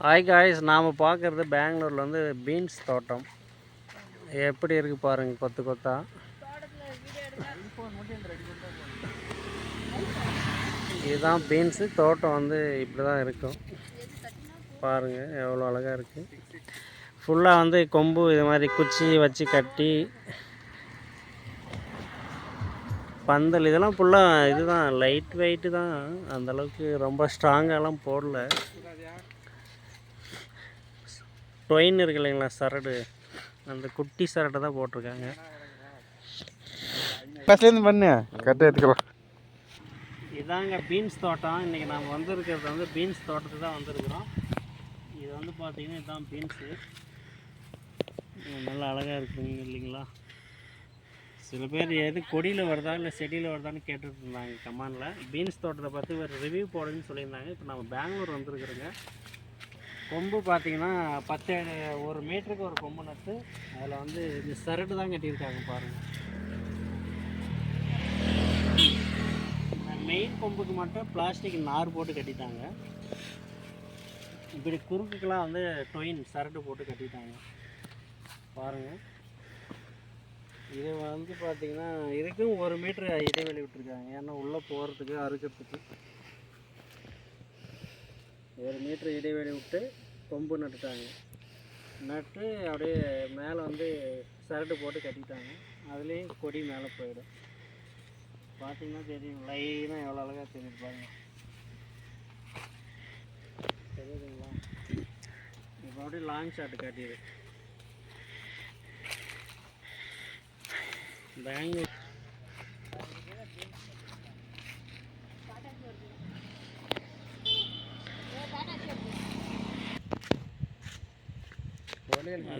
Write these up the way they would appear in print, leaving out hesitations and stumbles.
Hi guys, நாம் பார்க்குறது பெங்களூரில் வந்து பீன்ஸ் தோட்டம் எப்படி இருக்குது பாருங்கள். கொத்து கொத்தா இதுதான் பீன்ஸு தோட்டம். வந்து இப்படி தான் இருக்கும் பாருங்கள், எவ்வளோ அழகாக இருக்குது. ஃபுல்லாக வந்து கொம்பு இது மாதிரி குச்சி வச்சு கட்டி பந்தல் இதெல்லாம் ஃபுல்லாக இதுதான், லைட் வெயிட்டு தான். அந்தளவுக்கு ரொம்ப ஸ்ட்ராங்காலாம் போடல. டொயின் இருக்கு இல்லைங்களா, சரடு, அந்த குட்டி சரடை தான் போட்டிருக்காங்க. பண்ணு கரெக்டாக எடுத்துக்கிறோம். இதாங்க பீன்ஸ் தோட்டம். இன்றைக்கி நாம் வந்துருக்கிறது வந்து பீன்ஸ் தோட்டத்துக்கு தான் வந்திருக்கிறோம். இது வந்து பார்த்திங்கன்னா இதுதான் பீன்ஸு. நல்லா அழகாக இருக்குங்க இல்லைங்களா. சில பேர் எது கொடியில் வருதா இல்லை செடியில் வருதான்னு கேட்டுட்டு இருந்தாங்க கமெண்டில். பீன்ஸ் தோட்டத்தை பற்றி ஒரு ரிவ்யூ போடுன்னு சொல்லியிருந்தாங்க. இப்போ நம்ம பெங்களூர் வந்துருக்குறோங்க. கொம்பு பார்த்திங்கன்னா 1 மீட்டருக்கு ஒரு கொம்பு நட்டு அதில் வந்து இந்த சரடு தான் கட்டியிருக்காங்க பாருங்கள். மெயின் கொம்புக்கு மட்டும் பிளாஸ்டிக் நார் போட்டு கட்டிட்டாங்க. இப்படி குறுக்குக்கெலாம் வந்து டொயின் சரடு போட்டு கட்டிட்டாங்க பாருங்கள். இது வந்து பார்த்திங்கன்னா இதுக்கும் 1 மீட்ரு இடைவெளி விட்டுருக்காங்க. ஏன்னா உள்ளே போகிறதுக்கு அறுக்கிறதுக்கு 1 மீட்ரு இடைவெளி விட்டு கொம்பு நட்டுட்டாங்க. நட்டு அப்படியே மேலே வந்து சரடு போட்டு கட்டிட்டாங்க. அதுலேயும் கொடி மேலே போயிடும். பார்த்திங்கன்னா தெரியும், லைனாக எவ்வளோ அழகாக தெரியுது பாருங்க. தெரியுதுங்களா? இப்போ அப்படியே லாங் ஷாட் காட்டிடு. பெங்களூர்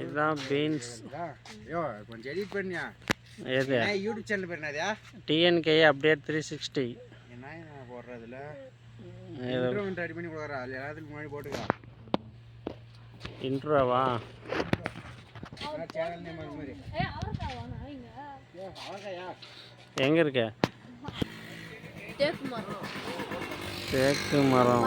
இதுதான் பீன்ஸ். கொஞ்சம் எடிட் பண்ணியா? எது யூடியூப் சேனல் பேர் என்னது? DNK update 360. என்ன போடுறதுல இன்ட்ரோ ரெடி பண்ணி கொடுக்குறா, அது எல்லாத்துக்கும் முன்னாடி போட்டுக்கலாம். இன்ட்ரோவா? சேனல் நேம் அது மாதிரி. எங்கே இருக்க? தேக்கு மரம்.